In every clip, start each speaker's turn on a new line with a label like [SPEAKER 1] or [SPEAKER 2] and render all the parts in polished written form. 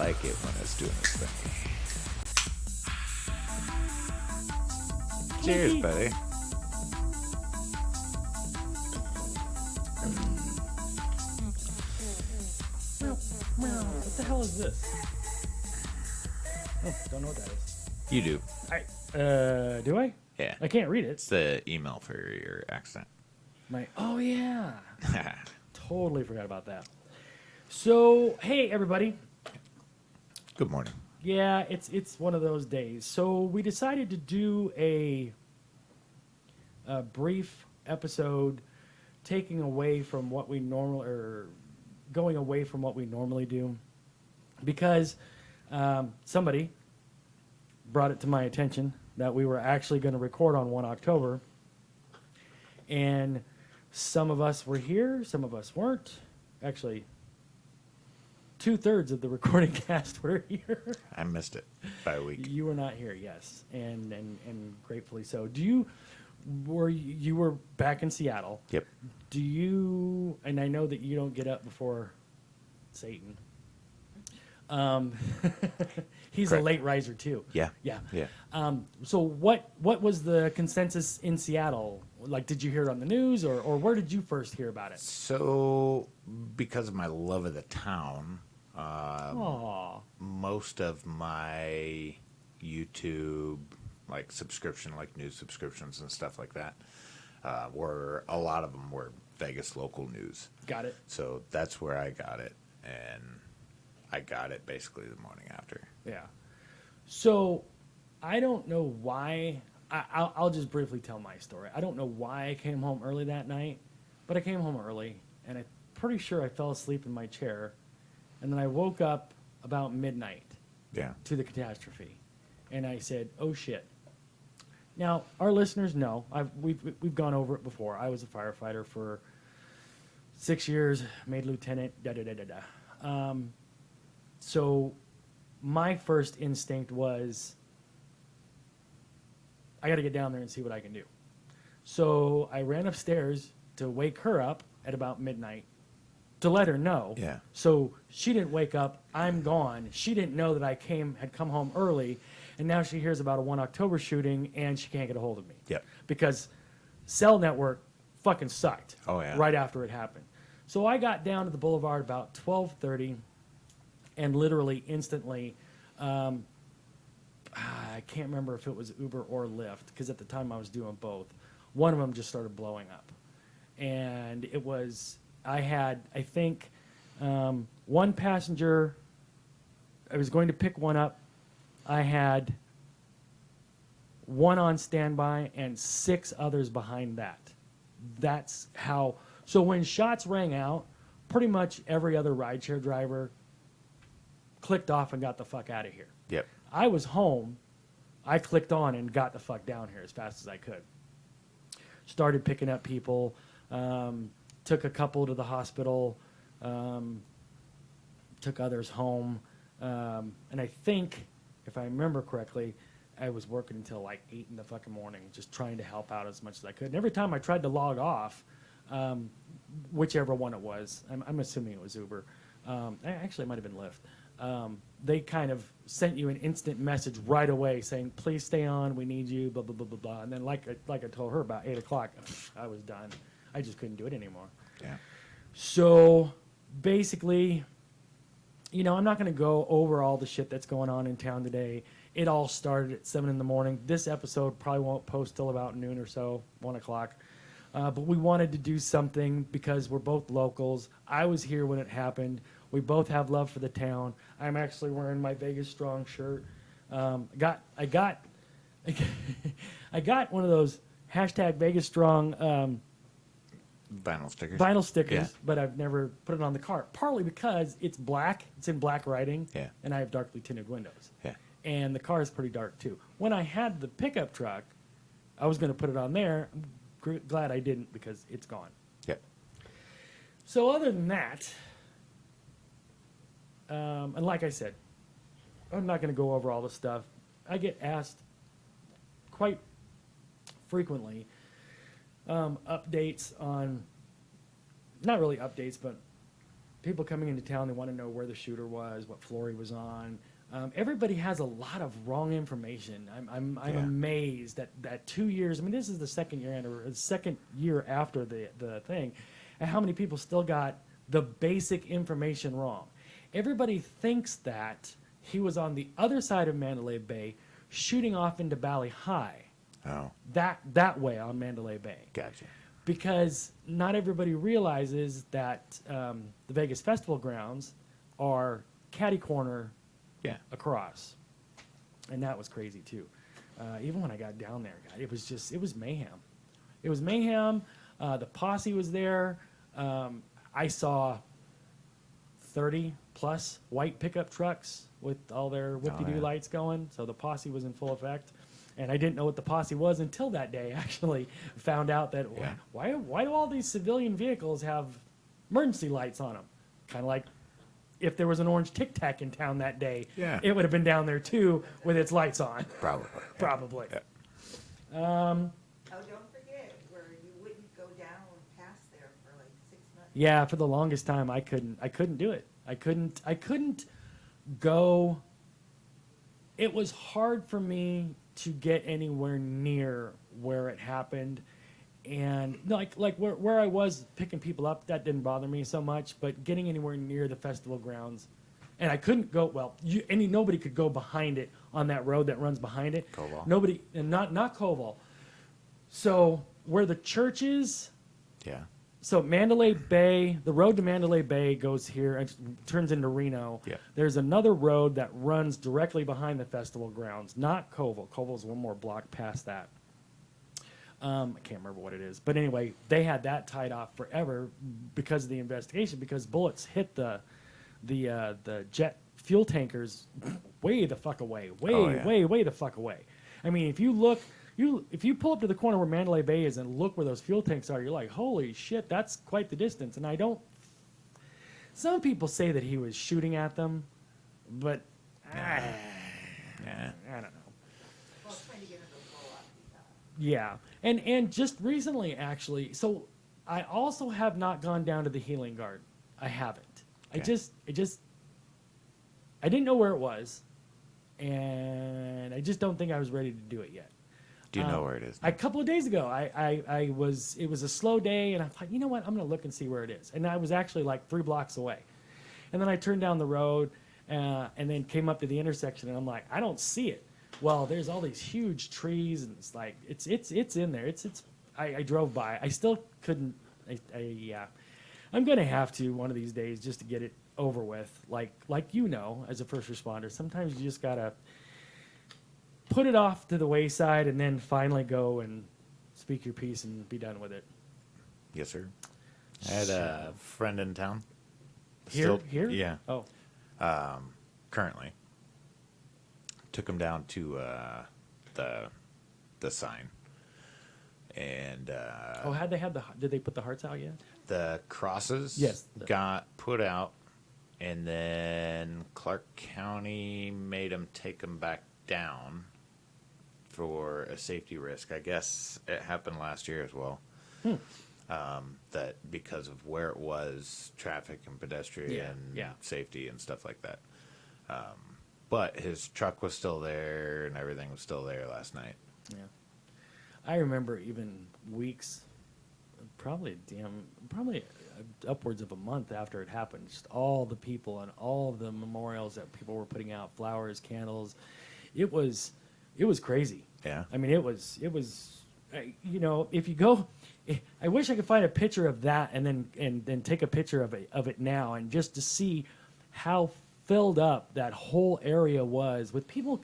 [SPEAKER 1] like it when it's doing its thing. Cheers, buddy.
[SPEAKER 2] What the hell is this? Oh, don't know what that is.
[SPEAKER 1] You do.
[SPEAKER 2] Do I?
[SPEAKER 1] Yeah.
[SPEAKER 2] I can't read it.
[SPEAKER 1] It's the email for your accent.
[SPEAKER 2] Oh yeah. Totally forgot about that. So, hey everybody.
[SPEAKER 1] Good morning.
[SPEAKER 2] Yeah, it's one of those days. So we decided to do a brief episode, taking away from what we normally or going away from what we normally do, because somebody brought it to my attention that we were actually going to record on 1 October, and some of us were here, some of us weren't. Actually, 2/3 of the recording cast were here.
[SPEAKER 1] I missed it by a week.
[SPEAKER 2] You were not here, yes, and gratefully so. You were back in Seattle?
[SPEAKER 1] Yep.
[SPEAKER 2] Do you? And I know that you don't get up before Satan. He's
[SPEAKER 1] Correct.
[SPEAKER 2] a late riser too.
[SPEAKER 1] Yeah.
[SPEAKER 2] Yeah.
[SPEAKER 1] Yeah.
[SPEAKER 2] So what was the consensus in Seattle? Like, did you hear it on the news, or where did you first hear about it?
[SPEAKER 1] So, because of my love of the town,
[SPEAKER 2] Aw.
[SPEAKER 1] most of my YouTube subscription, like news subscriptions and stuff like that, were a lot of them were Vegas local news.
[SPEAKER 2] Got it.
[SPEAKER 1] So that's where I got it, and I got it basically the morning after.
[SPEAKER 2] Yeah. So I don't know why. I'll just briefly tell my story. I don't know why I came home early that night, but I came home early, and I'm pretty sure I fell asleep in my chair, and then I woke up about midnight
[SPEAKER 1] Yeah.
[SPEAKER 2] to the catastrophe, and I said, "Oh shit." Now, our listeners know we've gone over it before. I was a firefighter for 6 years, made lieutenant. So my first instinct was, I got to get down there and see what I can do. So I ran upstairs to wake her up at about midnight to let her know.
[SPEAKER 1] Yeah.
[SPEAKER 2] So she didn't wake up. I'm gone. She didn't know that I had come home early, and now she hears about a 1 October shooting, and she can't get a hold of me.
[SPEAKER 1] Yep.
[SPEAKER 2] Because cell network fucking sucked.
[SPEAKER 1] Oh, yeah.
[SPEAKER 2] Right after it happened. So I got down to the boulevard about 12:30, and literally instantly, I can't remember if it was Uber or Lyft, because at the time I was doing both. One of them just started blowing up. And it was, I had, I think, one passenger. I was going to pick one up. I had one on standby and 6 others behind that. That's how. So when shots rang out, pretty much every other rideshare driver clicked off and got the fuck out of here.
[SPEAKER 1] Yep.
[SPEAKER 2] I was home. I clicked on and got the fuck down here as fast as I could. Started picking up people. Took a couple to the hospital. Took others home. And I think, if I remember correctly, I was working until like 8 in the fucking morning, just trying to help out as much as I could. And every time I tried to log off, whichever one it was, I'm assuming it was Uber. Actually, it might have been Lyft. They kind of sent you an instant message right away saying, "Please stay on. We need you." Blah blah blah blah blah. And then, like I told her, about 8 o'clock, I was done. I just couldn't do it anymore.
[SPEAKER 1] Yeah.
[SPEAKER 2] So basically, I'm not going to go over all the shit that's going on in town today. It all started at 7 in the morning. This episode probably won't post till about noon or so, 1 o'clock. But we wanted to do something because we're both locals. I was here when it happened. We both have love for the town. I'm actually wearing my Vegas Strong shirt. I got one of those hashtag Vegas Strong
[SPEAKER 1] Vinyl stickers.
[SPEAKER 2] vinyl stickers,
[SPEAKER 1] Yeah.
[SPEAKER 2] but I've never put it on the car. Partly because it's black. It's in black writing.
[SPEAKER 1] Yeah.
[SPEAKER 2] And I have darkly tinted windows.
[SPEAKER 1] Yeah.
[SPEAKER 2] And the car is pretty dark too. When I had the pickup truck, I was going to put it on there. I'm glad I didn't, because it's gone.
[SPEAKER 1] Yep.
[SPEAKER 2] So other than that, and like I said, I'm not going to go over all the stuff. I get asked quite frequently updates on, not really updates, but people coming into town, they want to know where the shooter was, what floor he was on. Everybody has a lot of wrong information. I'm
[SPEAKER 1] Yeah.
[SPEAKER 2] amazed that 2 years. I mean, this is the second year after the thing, and how many people still got the basic information wrong. Everybody thinks that he was on the other side of Mandalay Bay, shooting off into Bali High,
[SPEAKER 1] Oh,
[SPEAKER 2] that way on Mandalay Bay.
[SPEAKER 1] gotcha.
[SPEAKER 2] Because not everybody realizes that the Vegas Festival grounds are catty corner
[SPEAKER 1] Yeah.
[SPEAKER 2] across, and that was crazy too. Even when I got down there, God, it was mayhem. It was mayhem. The posse was there. I saw 30 plus white pickup trucks with all their whippy-doo
[SPEAKER 1] yeah.
[SPEAKER 2] lights going, so the posse was in full effect. And I didn't know what the posse was until that day. Actually, found out that
[SPEAKER 1] Yeah.
[SPEAKER 2] why do all these civilian vehicles have emergency lights on them? Kind of like if there was an orange Tic Tac in town that day,
[SPEAKER 1] Yeah.
[SPEAKER 2] it would have been down there too with its lights on,
[SPEAKER 1] Probably.
[SPEAKER 2] probably.
[SPEAKER 1] Yeah.
[SPEAKER 3] Oh, don't forget where you wouldn't go down past there for like 6 months.
[SPEAKER 2] Yeah, for the longest time, I couldn't do it. I couldn't go. It was hard for me to get anywhere near where it happened, and like where I was picking people up, that didn't bother me so much. But getting anywhere near the festival grounds, and I couldn't go. Well, nobody could go behind it on that road that runs behind it.
[SPEAKER 1] Koval.
[SPEAKER 2] Nobody, and not Koval. So where the church is.
[SPEAKER 1] Yeah.
[SPEAKER 2] So Mandalay Bay, the road to Mandalay Bay goes here and turns into Reno.
[SPEAKER 1] Yeah.
[SPEAKER 2] There's another road that runs directly behind the festival grounds, not Koval. Koval's one more block past that. I can't remember what it is, but anyway, they had that tied off forever because of the investigation. Because bullets hit the jet fuel tankers way the fuck away,
[SPEAKER 1] Oh, yeah.
[SPEAKER 2] way the fuck away. I mean, if you pull up to the corner where Mandalay Bay is and look where those fuel tanks are, you're like, holy shit, that's quite the distance. And some people say that he was shooting at them, but
[SPEAKER 1] Yeah.
[SPEAKER 2] I don't know.
[SPEAKER 3] Well, trying to get him to blow up.
[SPEAKER 2] Yeah. And just recently, actually, so I also have not gone down to the healing guard. I haven't.
[SPEAKER 1] Okay.
[SPEAKER 2] I didn't know where it was, and I just don't think I was ready to do it yet.
[SPEAKER 1] Do you know where it is?
[SPEAKER 2] A couple of days ago, it was a slow day, and I thought, you know what, I'm going to look and see where it is. And I was actually like 3 blocks away. And then I turned down the road and then came up to the intersection, and I'm like, I don't see it. Well, there's all these huge trees, and it's like, it's in there. I drove by. I still couldn't, yeah. I'm going to have to one of these days just to get it over with. Like as a first responder, sometimes you just got to put it off to the wayside and then finally go and speak your piece and be done with it.
[SPEAKER 1] Yes, sir. I had a friend in town.
[SPEAKER 2] Here?
[SPEAKER 1] Yeah.
[SPEAKER 2] Oh,
[SPEAKER 1] Currently. Took him down to the sign. And
[SPEAKER 2] did they put the hearts out yet?
[SPEAKER 1] the crosses
[SPEAKER 2] Yes.
[SPEAKER 1] got put out, and then Clark County made him take them back down for a safety risk. I guess it happened last year as well. That because of where it was, traffic and pedestrian
[SPEAKER 2] Yeah.
[SPEAKER 1] safety and stuff like that. But his truck was still there and everything was still there last night.
[SPEAKER 2] Yeah. I remember even weeks, probably upwards of a month after it happened, just all the people and all of the memorials that people were putting out, flowers, candles. It was crazy.
[SPEAKER 1] Yeah.
[SPEAKER 2] I mean, it was, if you go, I wish I could find a picture of that and then take a picture of it now, and just to see how filled up that whole area was with people.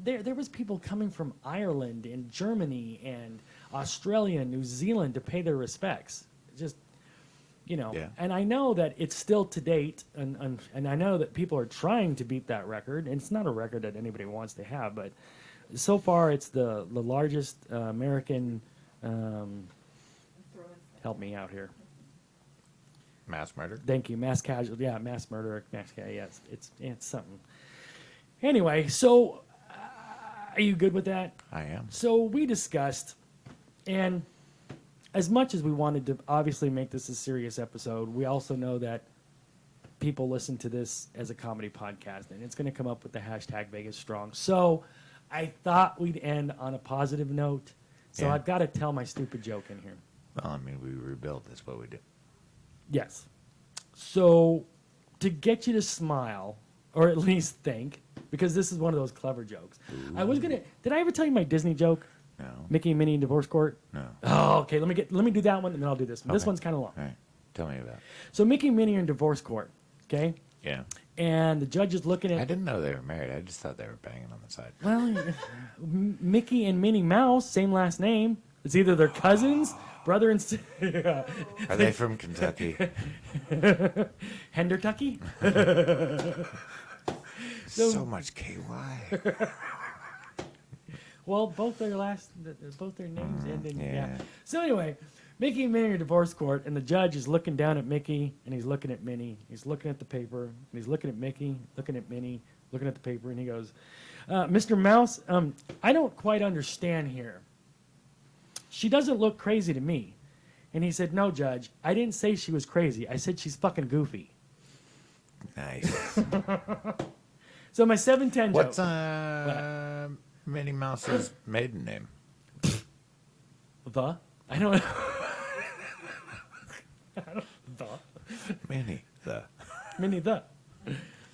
[SPEAKER 2] There was people coming from Ireland and Germany and Australia and New Zealand to pay their respects. Just,
[SPEAKER 1] Yeah.
[SPEAKER 2] and I know that it's still to date, and I know that people are trying to beat that record, and it's not a record that anybody wants to have, but so far it's the largest American, help me out here.
[SPEAKER 1] Mass murder?
[SPEAKER 2] Thank you. Mass casualty. Yeah, mass murder. Yes, it's something. Anyway, so are you good with that?
[SPEAKER 1] I am.
[SPEAKER 2] So we discussed, and as much as we wanted to obviously make this a serious episode, we also know that people listen to this as a comedy podcast, and it's going to come up with the hashtag Vegas Strong. So I thought we'd end on a positive note. So
[SPEAKER 1] Yeah.
[SPEAKER 2] I've got to tell my stupid joke in here.
[SPEAKER 1] Well, I mean, we rebuild. That's what we do.
[SPEAKER 2] Yes. So to get you to smile, or at least think, because this is one of those clever jokes. I was gonna. Did I ever tell you my Disney joke?
[SPEAKER 1] No.
[SPEAKER 2] Mickey and Minnie in divorce court.
[SPEAKER 1] No.
[SPEAKER 2] Oh, okay. Let me do that one, and then I'll do this one. This
[SPEAKER 1] Okay.
[SPEAKER 2] one's kind of long.
[SPEAKER 1] All right. Tell me about it.
[SPEAKER 2] So Mickey and Minnie are in divorce court. Okay.
[SPEAKER 1] Yeah.
[SPEAKER 2] And the judge is looking
[SPEAKER 1] I
[SPEAKER 2] at.
[SPEAKER 1] didn't know they were married. I just thought they were banging on the side.
[SPEAKER 2] Well, Mickey and Minnie Mouse, same last name. It's either their cousins, brother and sister.
[SPEAKER 1] Are they from Kentucky?
[SPEAKER 2] Hendertucky.
[SPEAKER 1] So much KY.
[SPEAKER 2] Well, both their names end in yeah.
[SPEAKER 1] yeah.
[SPEAKER 2] So anyway, Mickey and Minnie are in divorce court, and the judge is looking down at Mickey, and he's looking at Minnie. He's looking at the paper, and he's looking at Mickey, looking at Minnie, looking at the paper, and he goes, "Mr. Mouse, I don't quite understand here. She doesn't look crazy to me." And he said, "No, Judge, I didn't say she was crazy. I said she's fucking goofy."
[SPEAKER 1] Nice.
[SPEAKER 2] So my 710
[SPEAKER 1] What's
[SPEAKER 2] joke.
[SPEAKER 1] Minnie Mouse's maiden name?
[SPEAKER 2] The? I don't the.
[SPEAKER 1] Minnie the.
[SPEAKER 2] Minnie the.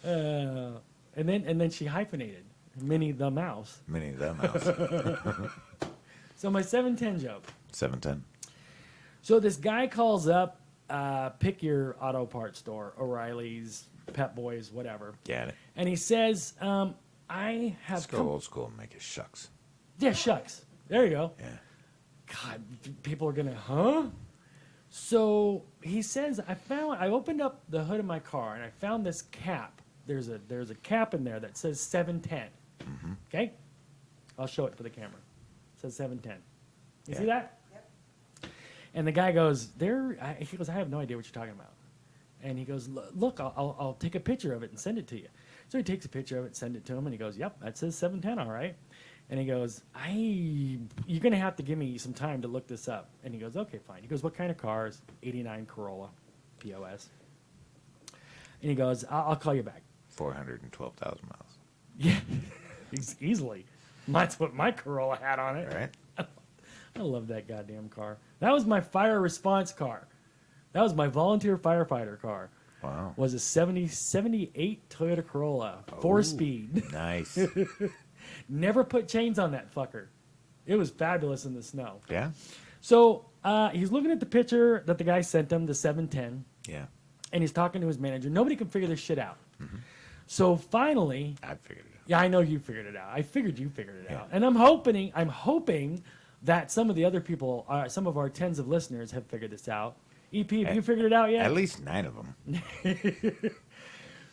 [SPEAKER 2] And then she hyphenated. Minnie the Mouse.
[SPEAKER 1] Minnie the Mouse.
[SPEAKER 2] So my 710 joke.
[SPEAKER 1] 710.
[SPEAKER 2] So this guy calls up, pick your auto parts store, O'Reilly's, Pep Boys, whatever.
[SPEAKER 1] Got it.
[SPEAKER 2] And he says, I have
[SPEAKER 1] Let's go old school and make it shucks.
[SPEAKER 2] Yeah, shucks. There you go.
[SPEAKER 1] Yeah.
[SPEAKER 2] God, people are gonna, huh? So he says, I opened up the hood of my car and I found this cap. There's a cap in there that says 710.
[SPEAKER 1] Mm-hmm.
[SPEAKER 2] Okay? I'll show it for the camera. It says 710. You
[SPEAKER 1] Yeah.
[SPEAKER 2] see that?
[SPEAKER 3] Yep.
[SPEAKER 2] And the guy goes, he goes, I have no idea what you're talking about. And he goes, look, I'll take a picture of it and send it to you. So he takes a picture of it, send it to him, and he goes, yep, that says 710, all right. And he goes, you're going to have to give me some time to look this up. And he goes, okay, fine. He goes, what kind of cars? 89 Corolla, POS. And he goes, I'll call you back.
[SPEAKER 1] 412,000 miles.
[SPEAKER 2] Yeah, easily. That's what my Corolla had on it.
[SPEAKER 1] All right.
[SPEAKER 2] I love that goddamn car. That was my fire response car. That was my volunteer firefighter car.
[SPEAKER 1] Wow.
[SPEAKER 2] Was a 78 Toyota Corolla, 4-speed.
[SPEAKER 1] Nice.
[SPEAKER 2] Never put chains on that fucker. It was fabulous in the snow.
[SPEAKER 1] Yeah?
[SPEAKER 2] So he's looking at the picture that the guy sent him, the 710,
[SPEAKER 1] Yeah.
[SPEAKER 2] and he's talking to his manager. Nobody can figure this shit out. So finally,
[SPEAKER 1] I figured it out.
[SPEAKER 2] yeah, I know you figured it out. I figured you figured it
[SPEAKER 1] Yeah.
[SPEAKER 2] out, and I'm hoping that some of the other people, some of our tens of listeners, have figured this out. EP, have you figured it out yet?
[SPEAKER 1] At least 9 of them.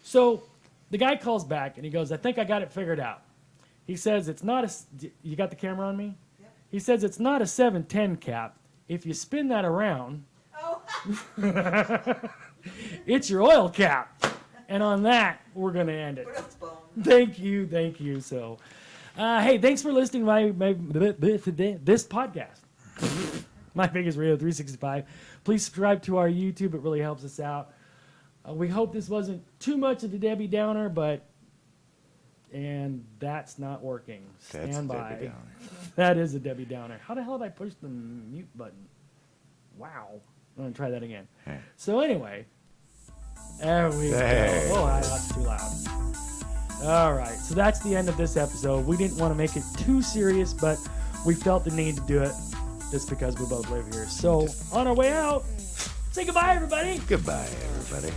[SPEAKER 2] So the guy calls back and he goes, I think I got it figured out. He says, it's not you got the camera on me?
[SPEAKER 3] Yep.
[SPEAKER 2] He says, it's not a 710 cap. If you spin that around,
[SPEAKER 3] Oh,
[SPEAKER 2] it's your oil cap. And on that, we're going to end it.
[SPEAKER 3] what else, Bone?
[SPEAKER 2] Thank you. So, hey, thanks for listening to this podcast. My Vegas Radio 365. Please subscribe to our YouTube. It really helps us out. We hope this wasn't too much of a Debbie Downer, and that's not working.
[SPEAKER 1] That's
[SPEAKER 2] Stand
[SPEAKER 1] Debbie
[SPEAKER 2] by.
[SPEAKER 1] Downer.
[SPEAKER 2] That is a Debbie Downer. How the hell did I push the mute button? Wow. I'm going to try that again.
[SPEAKER 1] Hey.
[SPEAKER 2] So anyway, there we
[SPEAKER 1] Hey.
[SPEAKER 2] go. Oh, that's too loud. All right. So that's the end of this episode. We didn't want to make it too serious, but we felt the need to do it just because we both live here. So on our way out, say goodbye, everybody.
[SPEAKER 1] Goodbye, everybody.